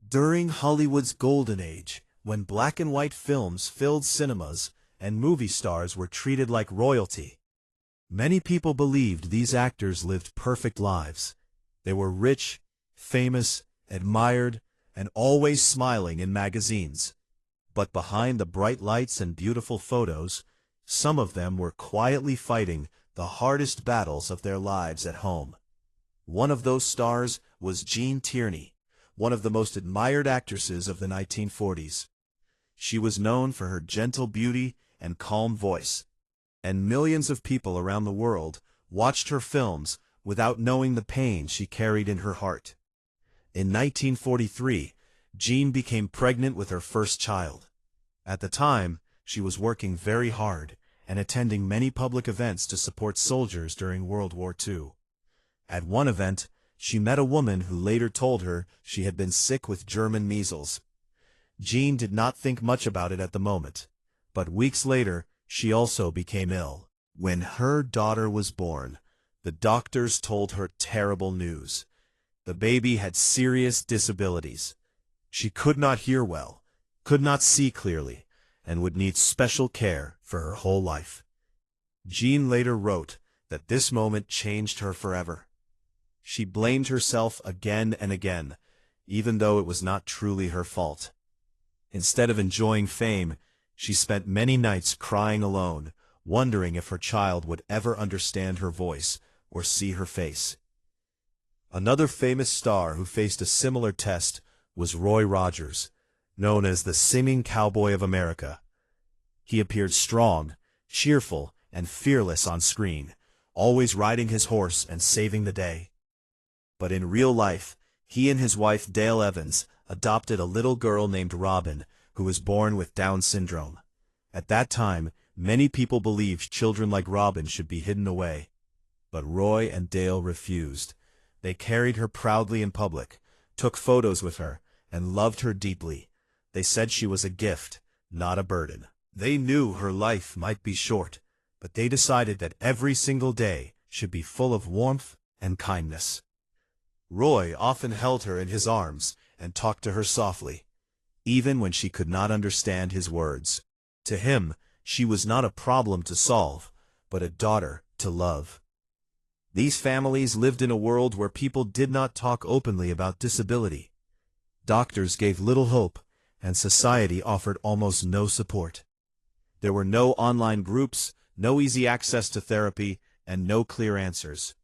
During Hollywood's golden age, when black and white films filled cinemas and movie stars were treated like royalty, many people believed these actors lived perfect lives. They were rich, famous, admired, and always smiling in magazines. But behind the bright lights and beautiful photos, some of them were quietly fighting the hardest battles of their lives at home. One of those stars was Jean Tierney, one of the most admired actresses of the 1940s. She was known for her gentle beauty and calm voice, and millions of people around the world watched her films without knowing the pain she carried in her heart. In 1943, Jean became pregnant with her first child. At the time, she was working very hard and attending many public events to support soldiers during World War II. At one event, she met a woman who later told her she had been sick with German measles. Jean did not think much about it at the moment, but weeks later, she also became ill. When her daughter was born, the doctors told her terrible news. The baby had serious disabilities. She could not hear well, could not see clearly, and would need special care for her whole life. Jean later wrote that this moment changed her forever. She blamed herself again and again, even though it was not truly her fault. Instead of enjoying fame, she spent many nights crying alone, wondering if her child would ever understand her voice or see her face. Another famous star who faced a similar test was Roy Rogers, known as the Singing Cowboy of America. He appeared strong, cheerful, and fearless on screen, always riding his horse and saving the day. But in real life, he and his wife Dale Evans adopted a little girl named Robin, who was born with Down syndrome. At that time, many people believed children like Robin should be hidden away. But Roy and Dale refused. They carried her proudly in public, took photos with her, and loved her deeply. They said she was a gift, not a burden. They knew her life might be short, but they decided that every single day should be full of warmth and kindness. Roy often held her in his arms and talked to her softly, even when she could not understand his words. To him, she was not a problem to solve, but a daughter to love. These families lived in a world where people did not talk openly about disability. Doctors gave little hope, and society offered almost no support. There were no online groups, no easy access to therapy, and no clear answers.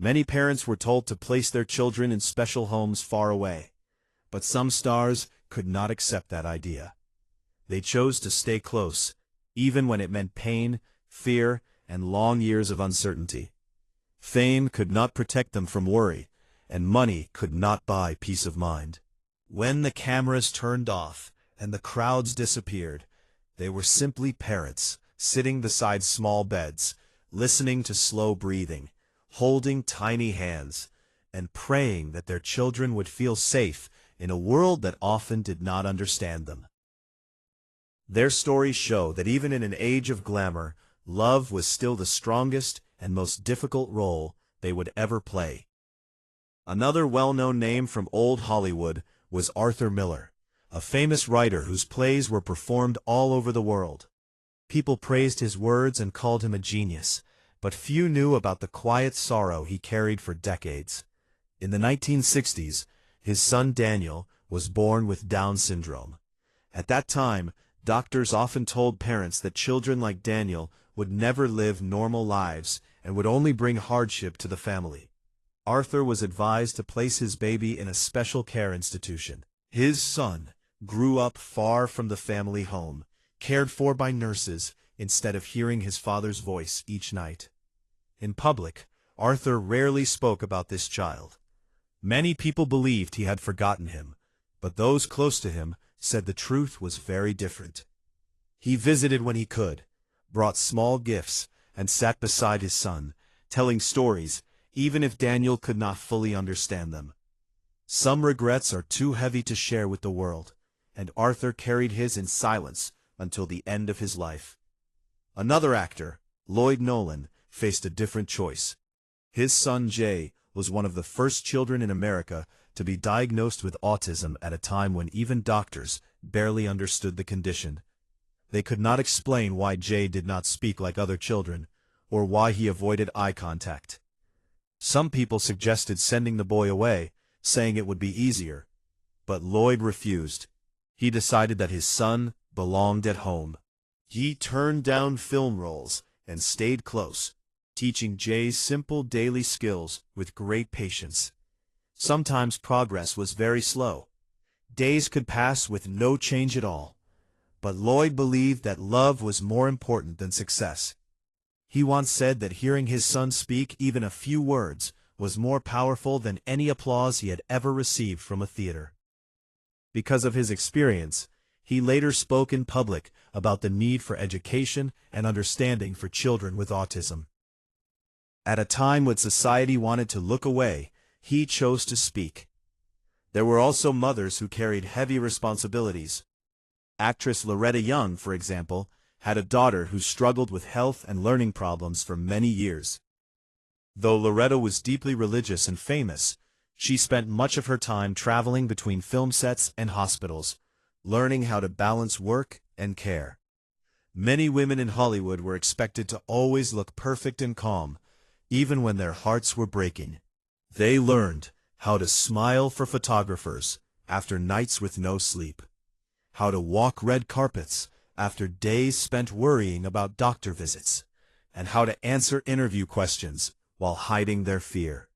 Many parents were told to place their children in special homes far away, but some stars could not accept that idea. They chose to stay close, even when it meant pain, fear, and long years of uncertainty. Fame could not protect them from worry, and money could not buy peace of mind. When the cameras turned off and the crowds disappeared, they were simply parents, sitting beside small beds, listening to slow breathing, holding tiny hands, and praying that their children would feel safe in a world that often did not understand them. Their stories show that even in an age of glamour, love was still the strongest and most difficult role they would ever play. Another well-known name from old Hollywood was Arthur Miller, a famous writer whose plays were performed all over the world. People praised his words and called him a genius, but few knew about the quiet sorrow he carried for decades. In the 1960s, his son Daniel was born with Down syndrome. At that time, doctors often told parents that children like Daniel would never live normal lives and would only bring hardship to the family. Arthur was advised to place his baby in a special care institution. His son grew up far from the family home, cared for by nurses, instead of hearing his father's voice each night. In public, Arthur rarely spoke about this child. Many people believed he had forgotten him, but those close to him said the truth was very different. He visited when he could, brought small gifts, and sat beside his son, telling stories, even if Daniel could not fully understand them. Some regrets are too heavy to share with the world, and Arthur carried his in silence until the end of his life. Another actor, Lloyd Nolan, faced a different choice. His son Jay was one of the first children in America to be diagnosed with autism at a time when even doctors barely understood the condition. They could not explain why Jay did not speak like other children, or why he avoided eye contact. Some people suggested sending the boy away, saying it would be easier, but Lloyd refused. He decided that his son belonged at home. He turned down film roles and stayed close, teaching Jay simple daily skills with great patience. Sometimes progress was very slow. Days could pass with no change at all. But Lloyd believed that love was more important than success. He once said that hearing his son speak even a few words was more powerful than any applause he had ever received from a theater. Because of his experience, he later spoke in public about the need for education and understanding for children with autism. At a time when society wanted to look away, he chose to speak. There were also mothers who carried heavy responsibilities. Actress Loretta Young, for example, had a daughter who struggled with health and learning problems for many years. Though Loretta was deeply religious and famous, she spent much of her time traveling between film sets and hospitals, learning how to balance work and care. Many women in Hollywood were expected to always look perfect and calm, even when their hearts were breaking. They learned how to smile for photographers after nights with no sleep, how to walk red carpets after days spent worrying about doctor visits, and how to answer interview questions while hiding their fear.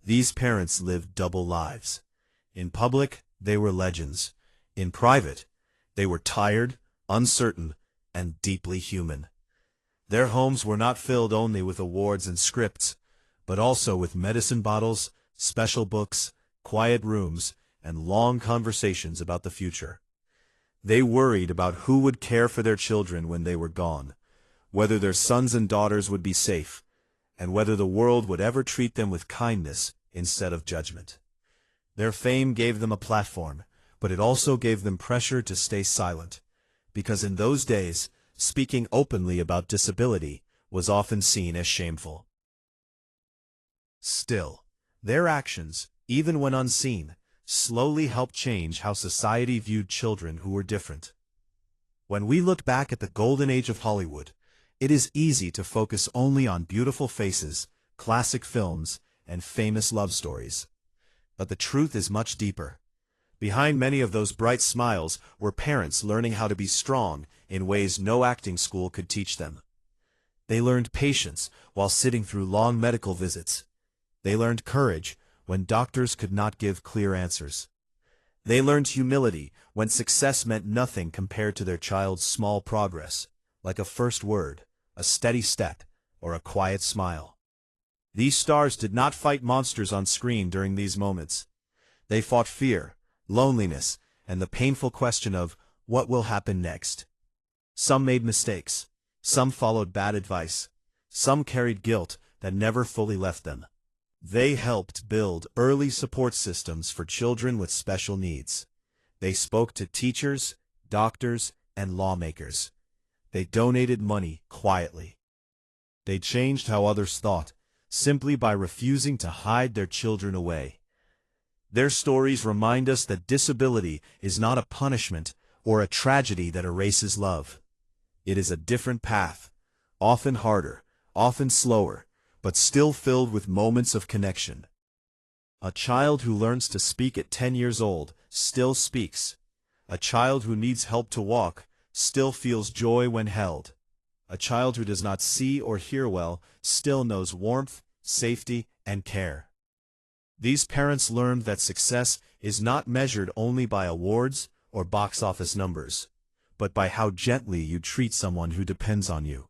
These parents lived double lives. In public, they were legends. In private, they were tired, uncertain, and deeply human. Their homes were not filled only with awards and scripts, but also with medicine bottles, special books, quiet rooms, and long conversations about the future. They worried about who would care for their children when they were gone, whether their sons and daughters would be safe, and whether the world would ever treat them with kindness instead of judgment. Their fame gave them a platform, but it also gave them pressure to stay silent, because in those days, speaking openly about disability was often seen as shameful. Still, their actions, even when unseen, slowly helped change how society viewed children who were different. When we look back at the golden age of Hollywood, it is easy to focus only on beautiful faces, classic films, and famous love stories. But the truth is much deeper. Behind many of those bright smiles were parents learning how to be strong in ways no acting school could teach them. They learned patience while sitting through long medical visits. They learned courage when doctors could not give clear answers. They learned humility when success meant nothing compared to their child's small progress, like a first word, a steady step, or a quiet smile. These stars did not fight monsters on screen during these moments. They fought fear, loneliness, and the painful question of what will happen next. Some made mistakes. Some followed bad advice. Some carried guilt that never fully left them. They helped build early support systems for children with special needs. They spoke to teachers, doctors, and lawmakers. They donated money quietly. They changed how others thought, simply by refusing to hide their children away. Their stories remind us that disability is not a punishment or a tragedy that erases love. It is a different path, often harder, often slower, but still filled with moments of connection. A child who learns to speak at 10 years old still speaks. A child who needs help to walk still feels joy when held. A child who does not see or hear well still knows warmth, safety, and care. These parents learned that success is not measured only by awards or box office numbers, but by how gently you treat someone who depends on you.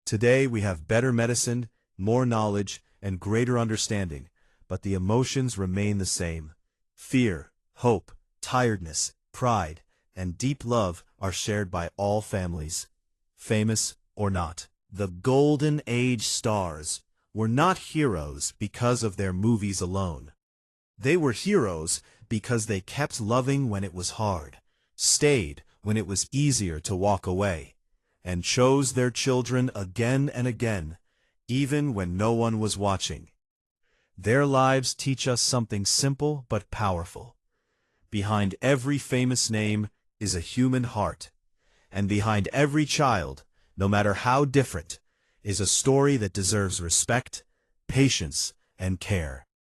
Today we have better medicine, more knowledge, and greater understanding, but the emotions remain the same. Fear, hope, tiredness, pride, and deep love are shared by all families, famous or not. The Golden Age stars were not heroes because of their movies alone. They were heroes because they kept loving when it was hard, stayed when it was easier to walk away, and chose their children again and again, even when no one was watching. Their lives teach us something simple but powerful. Behind every famous name is a human heart. And behind every child, no matter how different, is a story that deserves respect, patience, and care.